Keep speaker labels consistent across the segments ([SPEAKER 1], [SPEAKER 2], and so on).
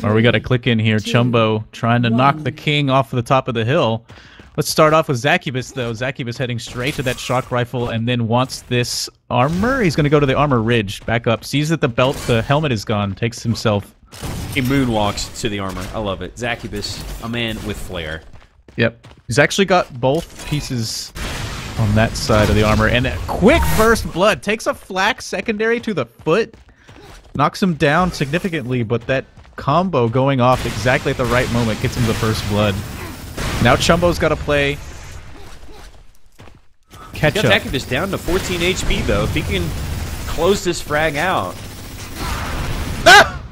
[SPEAKER 1] Or we got to click in here. Chumbo trying to knock the king off the top of the hill. Let's start off with Zaccubus, though. Zaccubus heading straight to that shock rifle and then wants this armor. He's going to go to the armor ridge, back up. Sees that the helmet is gone, takes himself.
[SPEAKER 2] He moonwalks to the armor. I love it. Zaccubus, a man with flair.
[SPEAKER 1] Yep. He's actually got both pieces on that side of the armor. And a quick first blood. Takes a flak secondary to the foot. Knocks him down significantly, but that combo going off exactly at the right moment gets him the first blood. Now Chumbo's got to play catch up.
[SPEAKER 2] Zaccubus down to 14 HP, though. If he can close this frag out.
[SPEAKER 1] Ah!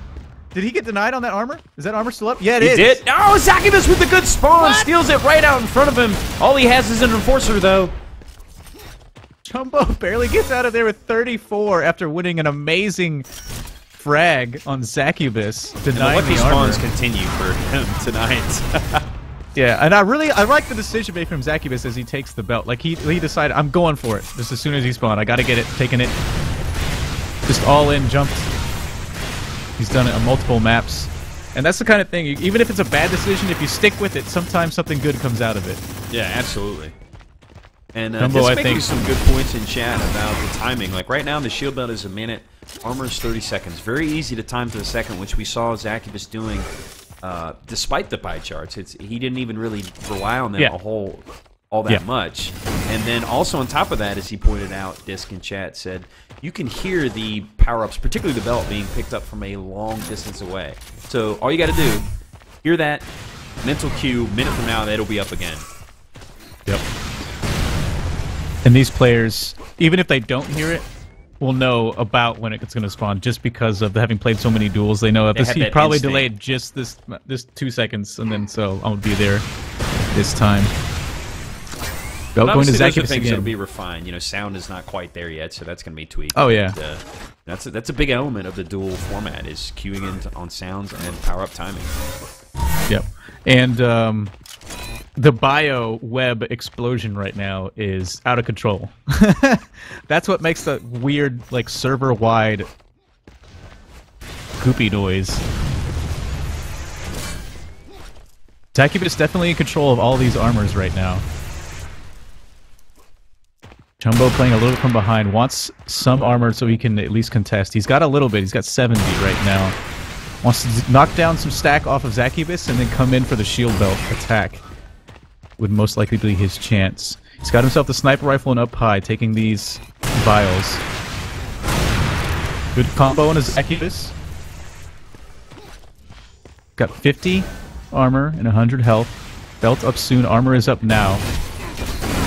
[SPEAKER 1] Did he get denied on that armor? Is that armor still up? Yeah, it is.
[SPEAKER 2] He did. Oh, Zaccubus with the good spawn. Steals it right out in front of him. All he has is an enforcer, though.
[SPEAKER 1] Chumbo barely gets out of there with 34 after winning an amazing frag on Zaccubus. Denying
[SPEAKER 2] the lucky
[SPEAKER 1] the armor.
[SPEAKER 2] spawns continue for him tonight.
[SPEAKER 1] Yeah, and I like the decision made from Zaccubus as he takes the belt. Like he decided, I'm going for it just as soon as he spawned. I got to get it, taking it. Just all in, jumped. He's done it on multiple maps. And that's the kind of thing, even if it's a bad decision, if you stick with it, sometimes something good comes out of it.
[SPEAKER 2] Yeah, absolutely. And
[SPEAKER 1] Chumbo,
[SPEAKER 2] just making some good points in chat about the timing. Like right now, the shield belt is a minute, armor is 30 seconds. Very easy to time to the second, which we saw Zaccubus doing despite the pie charts. He didn't even really rely on them all that much. And then also on top of that, as he pointed out, Disc in chat said, you can hear the power-ups, particularly the belt, being picked up from a long distance away. So all you got to do, hear that, mental cue, minute from now, it'll be up again.
[SPEAKER 1] Yep. And these players, even if they don't hear it, will know about when it's going to spawn just because of having played so many duels. They know that he probably delayed just this 2 seconds, and then so I'll be there this time. Going to Zaccubus
[SPEAKER 2] things
[SPEAKER 1] again.
[SPEAKER 2] That'll be refined. You know, sound is not quite there yet, so that's going to be tweaked.
[SPEAKER 1] Oh yeah,
[SPEAKER 2] and, that's a big element of the duel format is queuing in on sounds and power up timing.
[SPEAKER 1] Yep, and the bio web explosion right now is out of control. That's what makes the weird, like, server-wide goopy noise. Zaccubus definitely in control of all these armors right now. Chumbo playing a little bit from behind, wants some armor so he can at least contest. He's got a little bit, he's got 70 right now. Wants to knock down some stack off of Zaccubus and then come in for the shield belt attack. Would most likely be his chance. He's got himself the sniper rifle and up high, taking these vials. Good combo on his Zaccubus. Got 50 armor and 100 health. Belt up soon, armor is up now.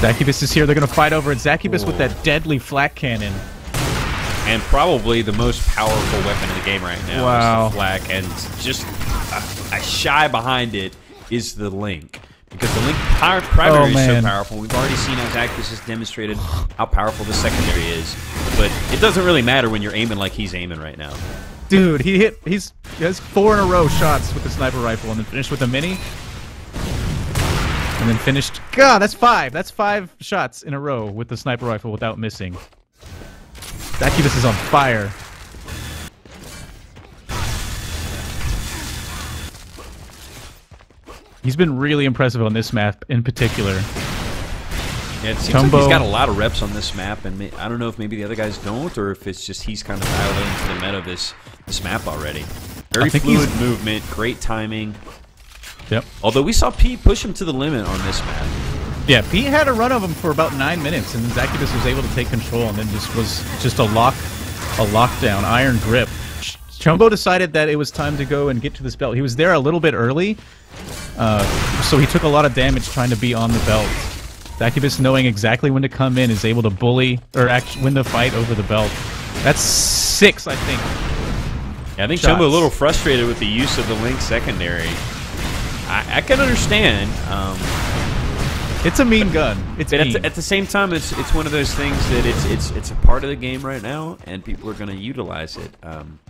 [SPEAKER 1] Zaccubus is here, they're going to fight over it. Zaccubus with that deadly flak cannon.
[SPEAKER 2] And probably the most powerful weapon in the game right now.
[SPEAKER 1] Wow.
[SPEAKER 2] Is the flak, and just a shy behind it is the Link. Because the Link primary is so powerful. We've already seen how Zaccubus has demonstrated how powerful the secondary is. But it doesn't really matter when you're aiming like he's aiming right now.
[SPEAKER 1] Dude, he has 4 in a row shots with the sniper rifle and then finished with a mini. And then finished... God, that's 5. That's 5 shots in a row with the sniper rifle without missing. Zaccubus is on fire. He's been really impressive on this map in particular.
[SPEAKER 2] Yeah, it seems like he's got a lot of reps on this map, and I don't know if maybe the other guys don't, or if it's just he's kind of dialed into the meta of this map already. Very fluid movement, great timing.
[SPEAKER 1] Yep.
[SPEAKER 2] Although we saw Pete push him to the limit on this map.
[SPEAKER 1] Yeah, Pete had a run of him for about 9 minutes, and then Zaccubus was able to take control, and then was just a lockdown, iron grip. Chumbo decided that it was time to go and get to this belt. He was there a little bit early, so he took a lot of damage trying to be on the belt. Zaccubus, knowing exactly when to come in, is able to bully or actually win the fight over the belt. That's 6, I think.
[SPEAKER 2] Yeah, I think Chumbo a little frustrated with the use of the Link secondary. I can understand.
[SPEAKER 1] It's a mean gun. It's mean.
[SPEAKER 2] At the same time, it's one of those things that it's a part of the game right now, and people are going to utilize it.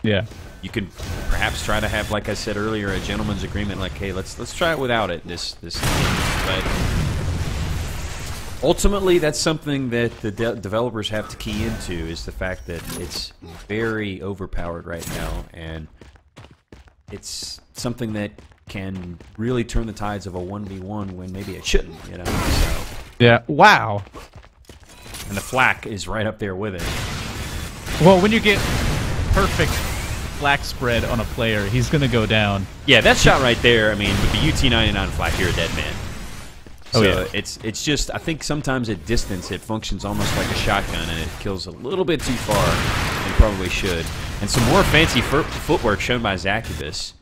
[SPEAKER 1] Yeah.
[SPEAKER 2] You could perhaps try to have, like I said earlier, a gentleman's agreement, like, hey, let's try it without it. This but ultimately, that's something that the developers have to key into, is the fact that it's very overpowered right now, and it's something that can really turn the tides of a 1v1 when maybe it shouldn't, you know. So.
[SPEAKER 1] Yeah. Wow.
[SPEAKER 2] And the flak is right up there with it.
[SPEAKER 1] Well, when you get perfect flak spread on a player, he's going to go down.
[SPEAKER 2] Yeah, that shot right there, I mean, with the UT99 flak, you're a dead man. So
[SPEAKER 1] yeah.
[SPEAKER 2] It's just, I think sometimes at distance it functions almost like a shotgun and it kills a little bit too far and probably should. And some more fancy footwork shown by Zaccubus.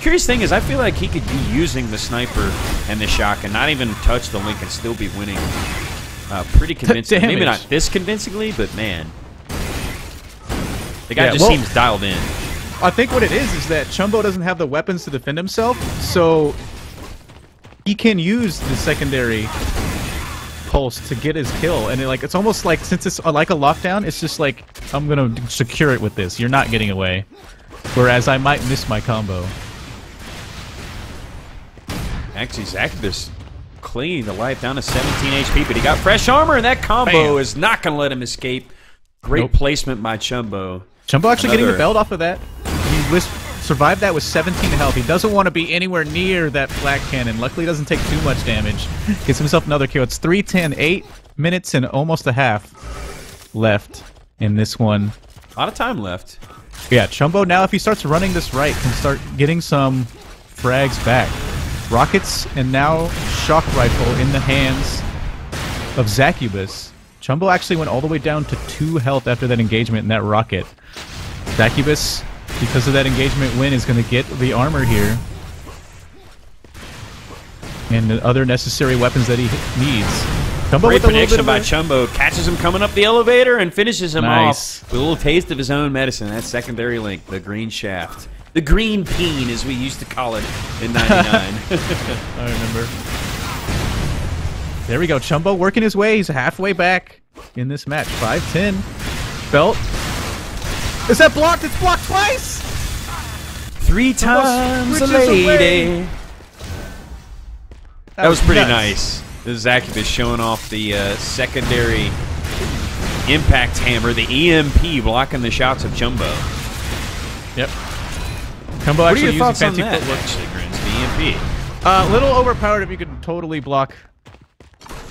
[SPEAKER 2] Curious thing is, I feel like he could be using the sniper and the shotgun, not even touch the link and still be winning pretty convincingly. Maybe not this convincingly, but man. The guy just seems dialed in.
[SPEAKER 1] I think what it is that chumb0 doesn't have the weapons to defend himself, so he can use the secondary pulse to get his kill. And it's almost like, since it's like a lockdown, it's just like, I'm going to secure it with this. You're not getting away. Whereas I might miss my combo.
[SPEAKER 2] Actually, Zaccubus clinging to life down to 17 HP, but he got fresh armor, and that combo is not going to let him escape. Great placement by chumb0.
[SPEAKER 1] chumb0 actually getting the belt off of that. He survived that with 17 health. He doesn't want to be anywhere near that flak cannon. Luckily, he doesn't take too much damage. Gets himself another kill. It's 3:10, 8 minutes and almost a half left in this one.
[SPEAKER 2] A lot of time left.
[SPEAKER 1] Yeah, chumb0 now, if he starts running this right, can start getting some frags back. Rockets and now shock rifle in the hands of Zaccubus. chumb0 actually went all the way down to 2 health after that engagement in that rocket. Zaccubus, because of that engagement win, is going to get the armor here. And the other necessary weapons that he needs. chumb0
[SPEAKER 2] Great
[SPEAKER 1] with a
[SPEAKER 2] prediction by
[SPEAKER 1] a...
[SPEAKER 2] chumb0. Catches him coming up the elevator and finishes him
[SPEAKER 1] Nice.
[SPEAKER 2] off with a little taste of his own medicine. That secondary link, the green shaft. The green peen, as we used to call it in 99.
[SPEAKER 1] I remember. There we go. chumb0 working his way. He's halfway back in this match. 5-10. Belt. Is that blocked? It's blocked twice!
[SPEAKER 2] 3 times a lady. That was pretty nice. This is Zaccubus showing off the secondary impact hammer, the EMP, blocking the shots of chumb0.
[SPEAKER 1] Yep. chumb0
[SPEAKER 2] What are
[SPEAKER 1] actually
[SPEAKER 2] your
[SPEAKER 1] using
[SPEAKER 2] thoughts on
[SPEAKER 1] fancy
[SPEAKER 2] that?
[SPEAKER 1] footwork.
[SPEAKER 2] Actually, Grins, the EMP.
[SPEAKER 1] A little overpowered if you could totally block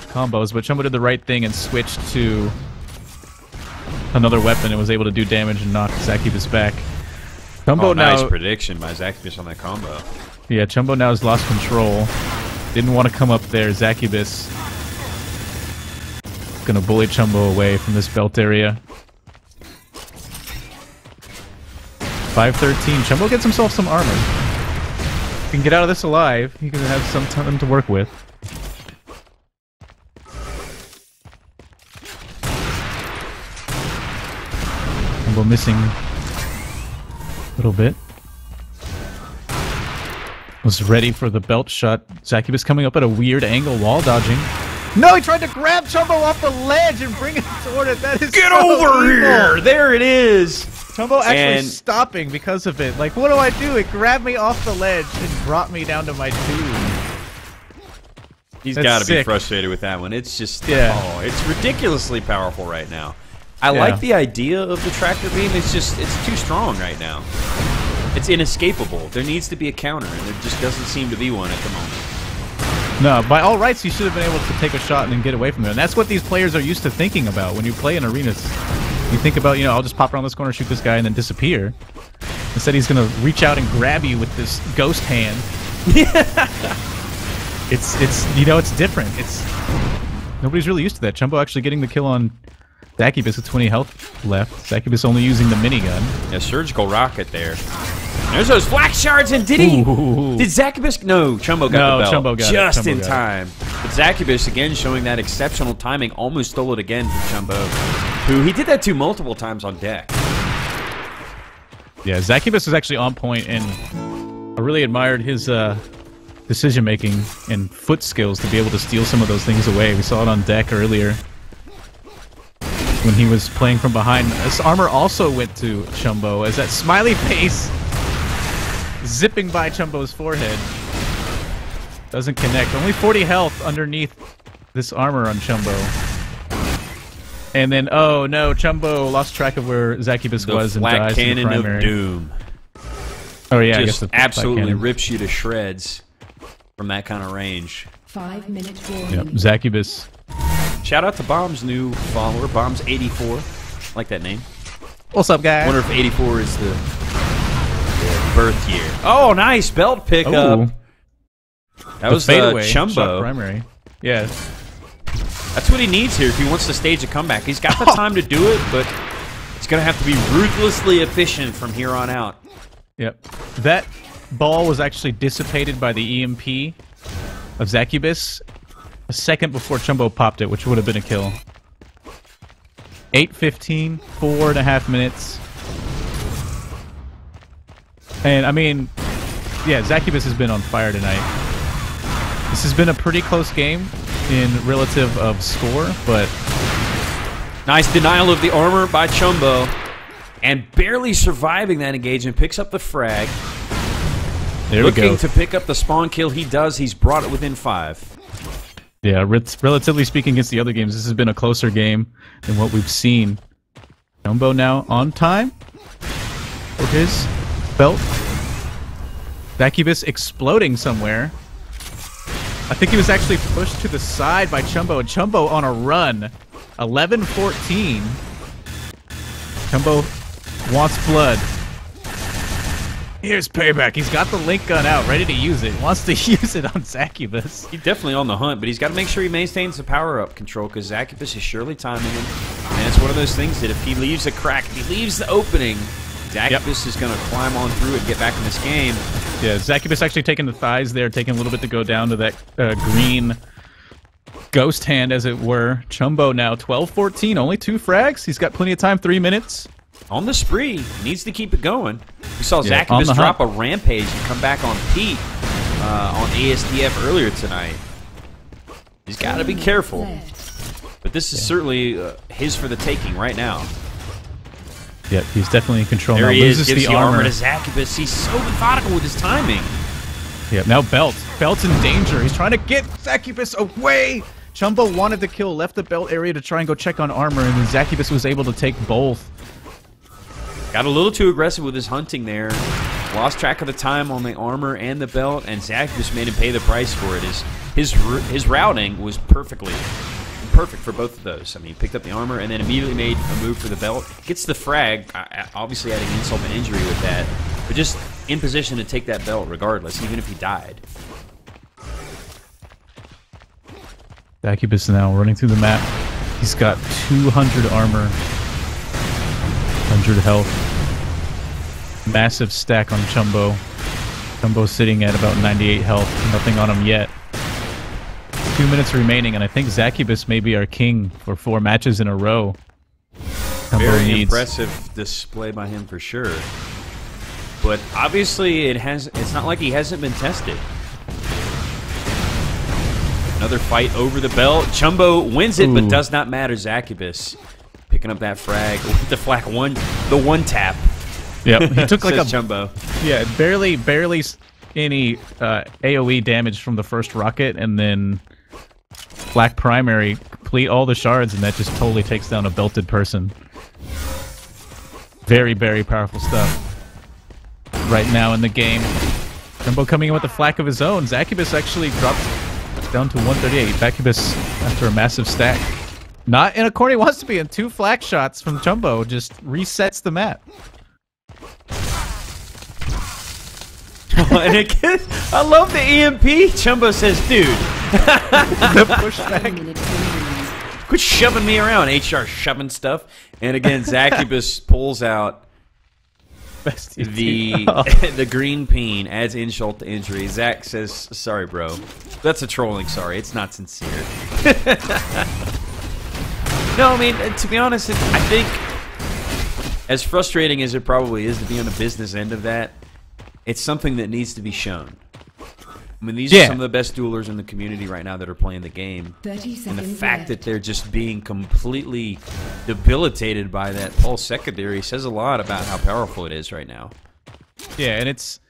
[SPEAKER 1] combos, but chumb0 did the right thing and switched to another weapon and was able to do damage and knock Zaccubus back. chumb0
[SPEAKER 2] nice
[SPEAKER 1] now,
[SPEAKER 2] prediction by Zaccubus on that combo.
[SPEAKER 1] yeah, chumb0 now has lost control. Didn't want to come up there. Zaccubus gonna bully chumb0 away from this belt area. 5-13. chumb0 gets himself some armor. If he can get out of this alive, he can have some time to work with. chumb0 missing a little bit. Was ready for the belt shot. Zaccubus coming up at a weird angle, wall dodging. No, he tried to grab chumb0 off the ledge and bring it toward it. That is
[SPEAKER 2] Get
[SPEAKER 1] so
[SPEAKER 2] over
[SPEAKER 1] evil.
[SPEAKER 2] here! There it is!
[SPEAKER 1] chumb0 actually stopping because of it. Like, what do? It grabbed me off the ledge and brought me down to my tomb.
[SPEAKER 2] He's got to be frustrated with that one. It's just, oh, it's ridiculously powerful right now. I like the idea of the tractor beam. It's just, it's too strong right now. It's inescapable. There needs to be a counter, and there just doesn't seem to be one at the moment.
[SPEAKER 1] No, by all rights, you should have been able to take a shot and then get away from there. And that's what these players are used to thinking about when you play in arenas. You think about, I'll just pop around this corner, shoot this guy, and then disappear. Instead, he's going to reach out and grab you with this ghost hand. It's different. Nobody's really used to that. chumb0 actually getting the kill on Zaccubus with 20 health left. Zaccubus only using the minigun.
[SPEAKER 2] A surgical rocket there. There's those flak shards, and did Zaccubus? No, chumb0 got the belt.
[SPEAKER 1] chumb0 got
[SPEAKER 2] just
[SPEAKER 1] it.
[SPEAKER 2] in time. But Zaccubus, again, showing that exceptional timing, almost stole it again from chumb0, who he did that to multiple times on deck.
[SPEAKER 1] Yeah, Zaccubus was actually on point, and I really admired his decision-making and foot skills to be able to steal some of those things away. We saw it on deck earlier when he was playing from behind. This armor also went to chumb0 as that smiley face zipping by chumb0's forehead doesn't connect. Only 40 health underneath this armor on chumb0. And then, oh no, chumb0 lost track of where Zaccubus was and dies in the primary.
[SPEAKER 2] Flat cannon of doom.
[SPEAKER 1] Oh yeah,
[SPEAKER 2] just
[SPEAKER 1] I guess
[SPEAKER 2] absolutely rips you to shreds from that kind of range.
[SPEAKER 3] 5 minute warning.
[SPEAKER 1] Yep, Zaccubus.
[SPEAKER 2] Shout out to Bomb's new follower, Bombs84. Like that name.
[SPEAKER 1] What's up, guys?
[SPEAKER 2] Wonder if 84 is the birth year. Oh, nice belt pickup.
[SPEAKER 1] Ooh.
[SPEAKER 2] That was
[SPEAKER 1] fadeaway
[SPEAKER 2] Chumbo.
[SPEAKER 1] shot primary. Yeah.
[SPEAKER 2] That's what he needs here if he wants to stage a comeback. He's got the time to do it, but he's going to have to be ruthlessly efficient from here on out.
[SPEAKER 1] Yep. That ball was actually dissipated by the EMP of Zaccubus a second before Chumbo popped it, which would have been a kill. 8:15, 4.5 minutes. And, I mean, yeah, Zaccubus has been on fire tonight. This has been a pretty close game in relative of score, but...
[SPEAKER 2] Nice denial of the armor by Chumbo. And barely surviving that engagement, picks up the frag.
[SPEAKER 1] There we go.
[SPEAKER 2] Looking to pick up the spawn kill. He does. He's brought it within 5.
[SPEAKER 1] Yeah, relatively speaking against the other games, this has been a closer game than what we've seen. Chumbo now on time for his belt. Zaccubus exploding somewhere. I think he was actually pushed to the side by Chumbo, and Chumbo on a run. 11-14. Chumbo wants blood. Here's payback. He's got the link gun out, ready to use it. Wants to use it on Zaccubus.
[SPEAKER 2] He's definitely on the hunt, but he's got to make sure he maintains the power-up control, because Zaccubus is surely timing him. And it's one of those things that if he leaves a crack, if he leaves the opening, Zaccubus is going to climb on through and get back in this game.
[SPEAKER 1] Yeah, Zaccubus actually taking the thighs there, taking a little bit to go down to that green ghost hand, as it were. Chumbo now 12-14, only 2 frags. He's got plenty of time, 3 minutes.
[SPEAKER 2] On the spree, needs to keep it going. We saw Zaccubus drop a rampage and come back on Pete on ASDF earlier tonight. He's got to be careful. But this is certainly his for the taking right now.
[SPEAKER 1] Yep, he's definitely in control
[SPEAKER 2] there
[SPEAKER 1] now.
[SPEAKER 2] He
[SPEAKER 1] Loses
[SPEAKER 2] is, gives
[SPEAKER 1] the armor
[SPEAKER 2] to Zaccubus. He's so methodical with his timing.
[SPEAKER 1] Yep, now Belt. Belt's in danger. He's trying to get Zaccubus away. Chumbo wanted to kill, left the belt area to try and go check on armor, and then Zaccubus was able to take both.
[SPEAKER 2] Got a little too aggressive with his hunting there. Lost track of the time on the armor and the belt, and Zaccubus made him pay the price for it. His routing was perfect for both of those. I mean, he picked up the armor and then immediately made a move for the belt. Gets the frag, obviously adding insult and injury with that, but just in position to take that belt regardless, even if he died.
[SPEAKER 1] Zaccubus now running through the map. He's got 200 armor, 100 health. Massive stack on Chumbo. Chumbo sitting at about 98 health. Nothing on him yet. 2 minutes remaining, and I think Zaccubus may be our king for 4 matches in a row. Chumbo
[SPEAKER 2] Very impressive display by him for sure. But obviously it's not like he hasn't been tested. Another fight over the belt. Chumbo wins it, but does not matter. Zaccubus picking up that frag with the the one tap.
[SPEAKER 1] Yep, he took like a
[SPEAKER 2] Chumbo.
[SPEAKER 1] Yeah, barely any AoE damage from the first rocket, and then Black Primary complete all the shards, and that just totally takes down a belted person. Very, very powerful stuff right now in the game. Chumbo coming in with a flak of his own. Zaccubus actually drops down to 138. Zaccubus after a massive stack. Not in a corner he wants to be in. 2 flak shots from Chumbo just resets the map.
[SPEAKER 2] And again, I love the EMP. Chumbo says, dude.
[SPEAKER 1] The pushback.
[SPEAKER 2] Quit shoving me around, HR shoving stuff. And again, Zaccubus pulls out the green peen, adds insult to injury. Zach says, sorry, bro. That's a trolling sorry. It's not sincere. No, I mean, to be honest, I think as frustrating as it probably is to be on the business end of that, it's something that needs to be shown. I mean, these are some of the best duelers in the community right now that are playing the game. And the fact that they're just being completely debilitated by that pulse secondary says a lot about how powerful it is right now.
[SPEAKER 1] Yeah, and it's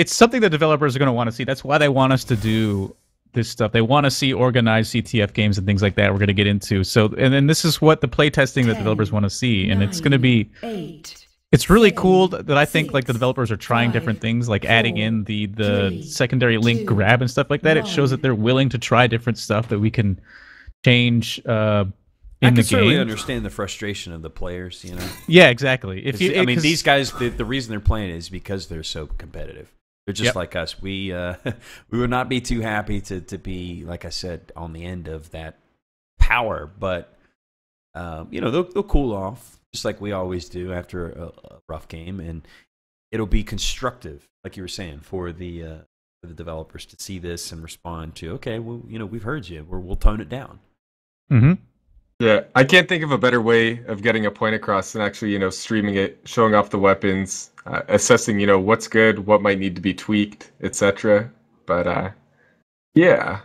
[SPEAKER 1] something that developers are going to want to see. That's why they want us to do this stuff. They want to see organized CTF games and things like that we're going to get into. So, and then this is what the playtesting that developers want to see. And it's going to be... It's really cool that I think like the developers are trying different things, like adding in the secondary link grab and stuff like that. It shows that they're willing to try different stuff that we can change in the
[SPEAKER 2] can
[SPEAKER 1] game.
[SPEAKER 2] certainly understand the frustration of the players, you know.
[SPEAKER 1] Yeah, exactly.
[SPEAKER 2] I mean, these guys, the reason they're playing is because they're so competitive. They're just like us. We we would not be too happy to be, like I said, on the end of that power, but you know, they'll cool off just like we always do after a rough game, and it'll be constructive, like you were saying, for the developers to see this and respond to. Okay, well, you know, we've heard you. We'll tone it down.
[SPEAKER 1] Mm-hmm.
[SPEAKER 3] Yeah, I can't think of a better way of getting a point across than actually, you know, streaming it, showing off the weapons, assessing, you know, what's good, what might need to be tweaked, etc. But yeah.